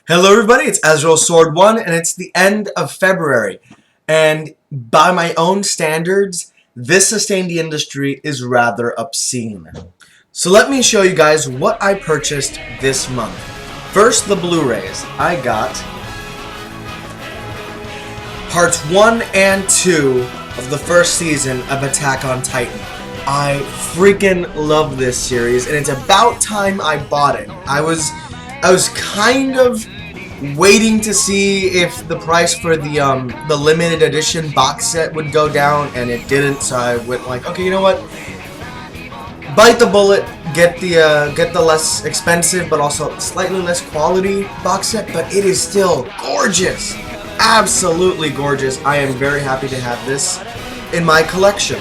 Hello everybody, it's Azrael Sword 1 and it's the end of February. And by my own standards, this sustained the industry is rather obscene. So let me show you guys what I purchased this month. First, the Blu-rays. I got parts 1 and 2 of the first season of Attack on Titan. I freaking love this series and it's about time I bought it. I was kind of waiting to see if the price for the limited edition box set would go down, and it didn't. So I went like, okay, you know what? Bite the bullet, get the less expensive but also slightly less quality box set. But it is still gorgeous, absolutely gorgeous. I am very happy to have this in my collection.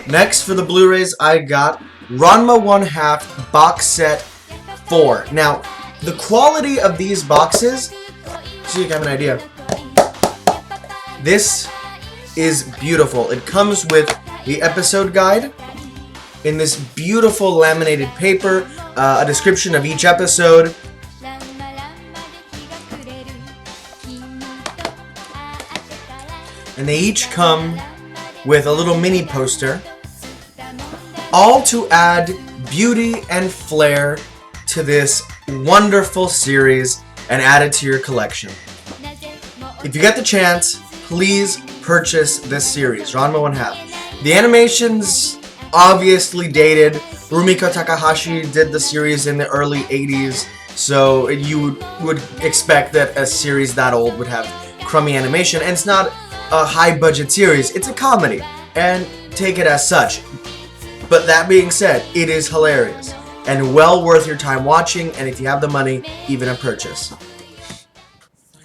Next, for the Blu-rays, I got Ranma 1/2 box set 4. Now, the quality of these boxes, so you can have an idea, this is beautiful. It comes with the episode guide in this beautiful laminated paper, a description of each episode, and they each come with a little mini poster, all to add beauty and flair to this wonderful series and add it to your collection. If you get the chance, please purchase this series, Ranma 1/2. The animation's obviously dated. Rumiko Takahashi did the series in the early 80s, so you would expect that a series that old would have crummy animation, and it's not a high-budget series, it's a comedy, and take it as such. But that being said, it is hilarious and well worth your time watching, and if you have the money, even a purchase.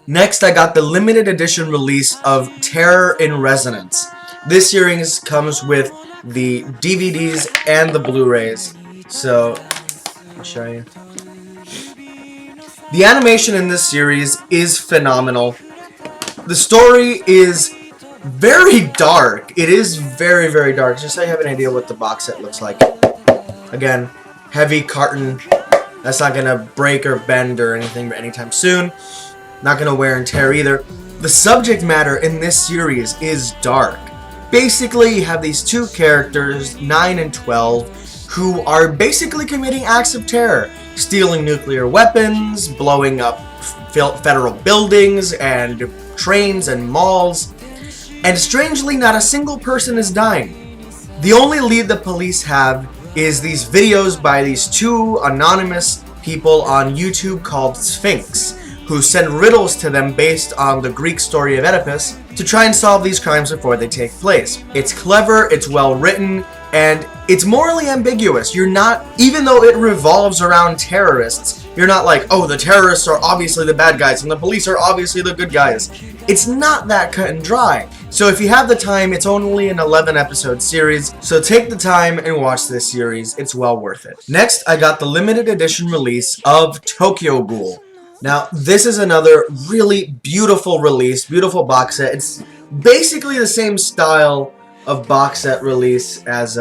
Next, I got the limited edition release of Terror in Resonance. This series comes with the DVDs and the Blu-rays. So, I'll show you. The animation in this series is phenomenal. The story is very dark. It is very, very dark. Just so you have an idea what the box set looks like. Again, heavy carton. That's not gonna break or bend or anything anytime soon. Not gonna wear and tear either. The subject matter in this series is dark. Basically, you have these two characters, 9 and 12, who are basically committing acts of terror. Stealing nuclear weapons, blowing up federal buildings and trains and malls. And strangely, not a single person is dying. The only lead the police have is these videos by these two anonymous people on YouTube called Sphinx, who send riddles to them based on the Greek story of Oedipus to try and solve these crimes before they take place. It's clever, it's well written, and it's morally ambiguous. You're not, even though it revolves around terrorists, you're not like, oh, the terrorists are obviously the bad guys and the police are obviously the good guys. It's not that cut and dry. So if you have the time, it's only an 11 episode series, so take the time and watch this series. It's well worth it. Next, I got the limited edition release of Tokyo Ghoul. Now, this is another really beautiful release, beautiful box set. It's basically the same style of box set release as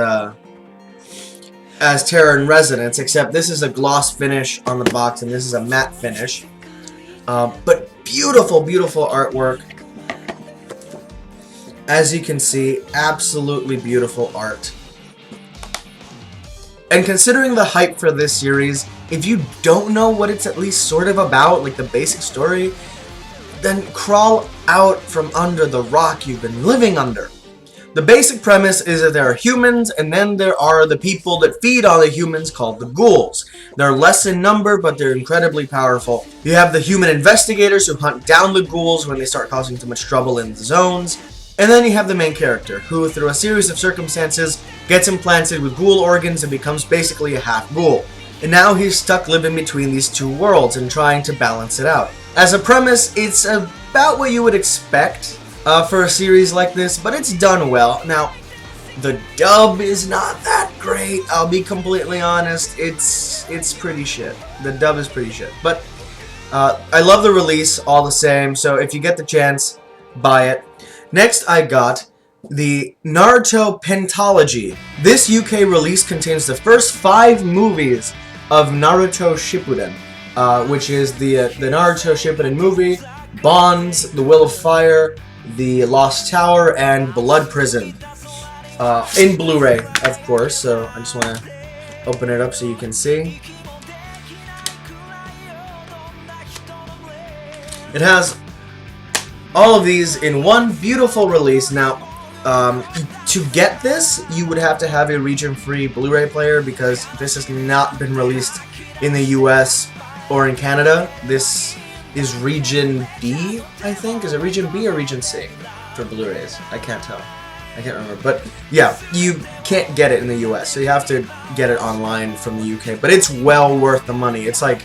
Terror in Resonance, except this is a gloss finish on the box and this is a matte finish. But beautiful, beautiful artwork. As you can see, absolutely beautiful art. And considering the hype for this series, if you don't know what it's at least sort of about, like the basic story, then crawl out from under the rock you've been living under. The basic premise is that there are humans, and then there are the people that feed on the humans called the ghouls. They're less in number, but they're incredibly powerful. You have the human investigators who hunt down the ghouls when they start causing too much trouble in the zones. And then you have the main character, who through a series of circumstances gets implanted with ghoul organs and becomes basically a half ghoul. And now he's stuck living between these two worlds and trying to balance it out. As a premise, it's about what you would expect for a series like this, but it's done well. Now, the dub is not that great, I'll be completely honest. It's pretty shit. The dub is pretty shit. But I love the release all the same, so if you get the chance, buy it. Next, I got the Naruto Pentology. This UK release contains the first 5 movies of Naruto Shippuden. which is the Naruto Shippuden movie, Bonds, The Will of Fire, The Lost Tower, and Blood Prison. In Blu-ray, of course, so I just want to open it up so you can see. It has all of these in one beautiful release. Now, to get this, you would have to have a region-free Blu-ray player because this has not been released in the US or in Canada. This is region B, I think. Is it region B or region C for Blu-rays? I can't tell. I can't remember. But yeah, you can't get it in the US, so you have to get it online from the UK. But it's well worth the money. It's like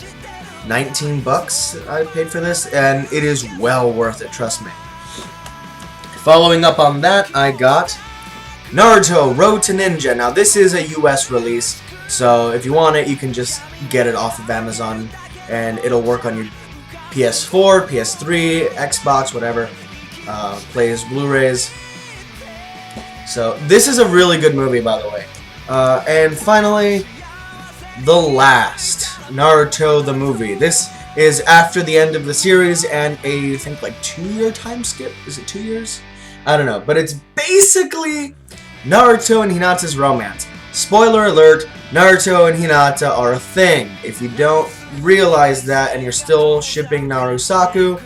19 bucks I paid for this, and it is well worth it, trust me. Following up on that, I got Naruto Road to Ninja. Now, this is a US release, so if you want it, you can just get it off of Amazon, and it'll work on your PS4, PS3, Xbox, whatever, plays Blu-rays. So, this is a really good movie, by the way. And finally, The Last, Naruto the movie. This is after the end of the series and I think like 2-year time skip. Is it 2 years? I don't know, but it's basically Naruto and Hinata's romance. Spoiler alert, Naruto and Hinata are a thing. If you don't realize that and you're still shipping Narusaku,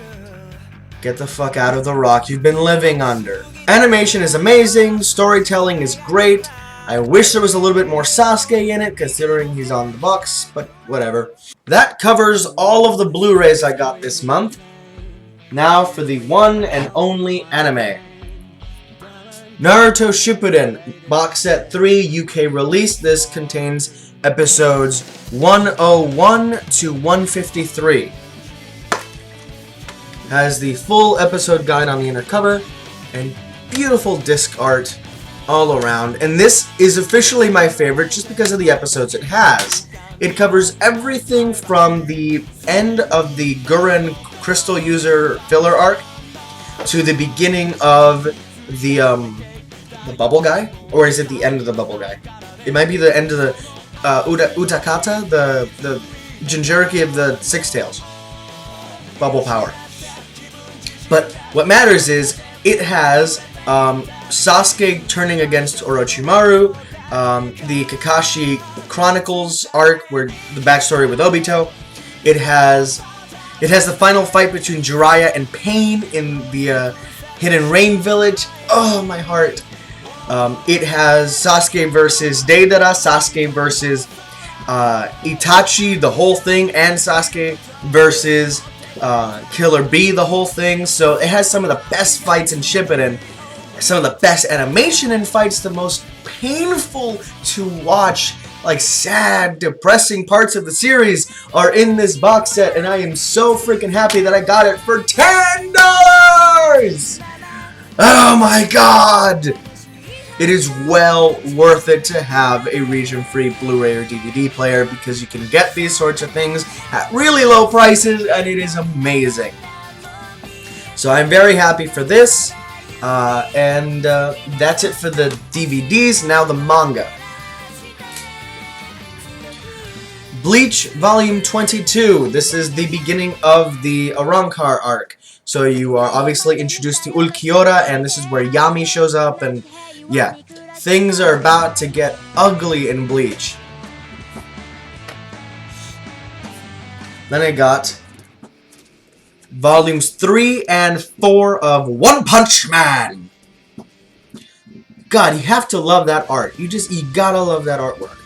get the fuck out of the rock you've been living under. Animation is amazing, storytelling is great. I wish there was a little bit more Sasuke in it, considering he's on the box, but whatever. That covers all of the Blu-rays I got this month. Now for the one and only anime. Naruto Shippuden Box Set 3 UK release. This contains episodes 101 to 153. Has the full episode guide on the inner cover and beautiful disc art all around, and this is officially my favorite just because of the episodes it has. It covers everything from the end of the Gurren Crystal User filler arc to the beginning of the Bubble Guy, or is it the end of the Bubble Guy? It might be the end of the Utakata, the Jinchuriki of the Six Tails. Bubble Power. But what matters is it has Sasuke turning against Orochimaru, the Kakashi Chronicles arc, where the backstory with Obito. It has the final fight between Jiraiya and Pain in the Hidden Rain Village. Oh, my heart. It has Sasuke versus Deidara, Sasuke versus Itachi, the whole thing, and Sasuke versus Killer Bee, the whole thing. So it has some of the best fights in Shippuden, some of the best animation in fights, the most painful to watch, like sad, depressing parts of the series are in this box set, and I am so freaking happy that I got it for $10! Oh my god! It is well worth it to have a region-free Blu-ray or DVD player because you can get these sorts of things at really low prices, and it is amazing. So I'm very happy for this. And that's it for the DVDs. Now the manga. Bleach Volume 22. This is the beginning of the Arrancar arc. So you are obviously introduced to Ulquiorra, and this is where Yami shows up, and yeah, things are about to get ugly in Bleach. Then I got Volumes 3 and 4 of One Punch Man. God, you have to love that art. You gotta love that artwork.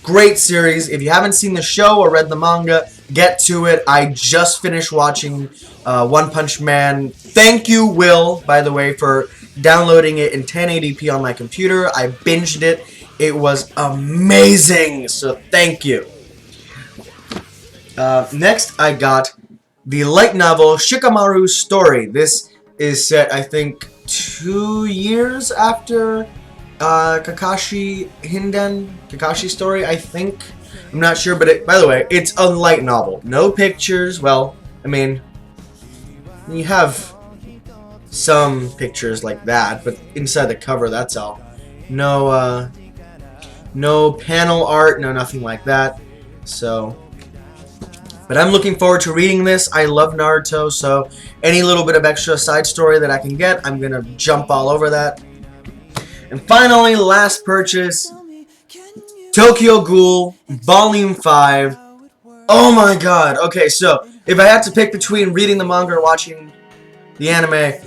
Great series. If you haven't seen the show or read the manga, get to it. I just finished watching One Punch Man. Thank you, Will, by the way, for downloading it in 1080p on my computer. I binged it. It was amazing. So thank you. Next, I got the light novel Shikamaru's Story. This is set, I think, 2 years after Kakashi Story, I think. I'm not sure, but by the way, it's a light novel. No pictures. Well, I mean, you have some pictures like that, but inside the cover, that's all. No panel art, no nothing like that. So But I'm looking forward to reading this. I love Naruto, so any little bit of extra side story that I can get, I'm gonna jump all over that. And finally, last purchase, Tokyo Ghoul Volume 5. Oh my god. Okay, so if I had to pick between reading the manga or watching the anime,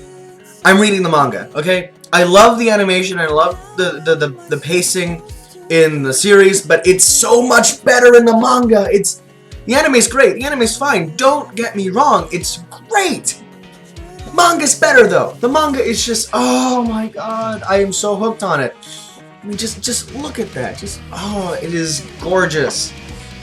I'm reading the manga, okay? I love the animation, I love the pacing in the series, but it's so much better in the manga. The anime's great, the anime's fine, don't get me wrong, it's great! Manga's better though. The manga is just, oh my god, I am so hooked on it. I mean, just look at that. It is gorgeous.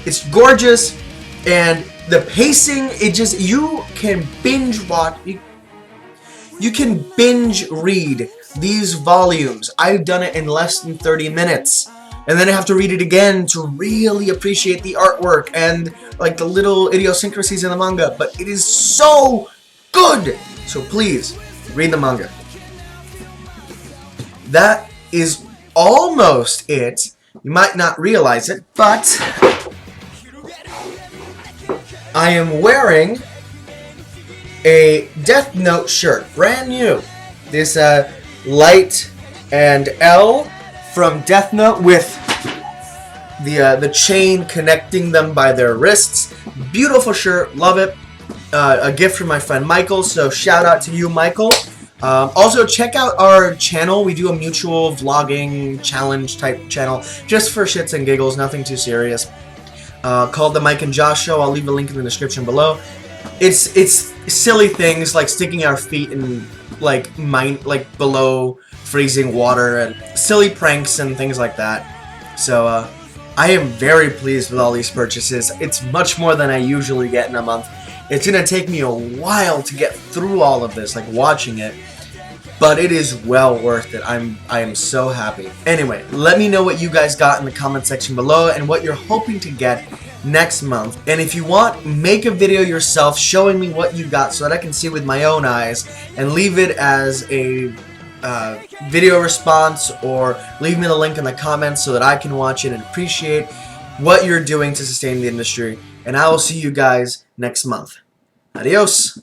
It's gorgeous, and the pacing, you can binge watch, you can binge read these volumes. I've done it in less than 30 minutes. And then I have to read it again to really appreciate the artwork and like the little idiosyncrasies in the manga. But it is so good! So please, read the manga. That is almost it. You might not realize it, but I am wearing a Death Note shirt, brand new. This Light and L from Death Note with the chain connecting them by their wrists. Beautiful shirt, love it. A gift from my friend Michael, so shout out to you, Michael. Also, check out our channel. We do a mutual vlogging challenge type channel, just for shits and giggles, nothing too serious. Called The Mike and Josh Show. I'll leave a link in the description below. It's silly things like sticking our feet in like below freezing water and silly pranks and things like that. So I am very pleased with all these purchases. It's much more than I usually get in a month. It's gonna take me a while to get through all of this, like watching it, but it is well worth it. I am so happy. Anyway, let me know what you guys got in the comment section below and what you're hoping to get next month. And if you want, make a video yourself showing me what you got so that I can see with my own eyes and leave it as a video response, or leave me the link in the comments so that I can watch it and appreciate what you're doing to sustain the industry. And I will see you guys next month. Adios!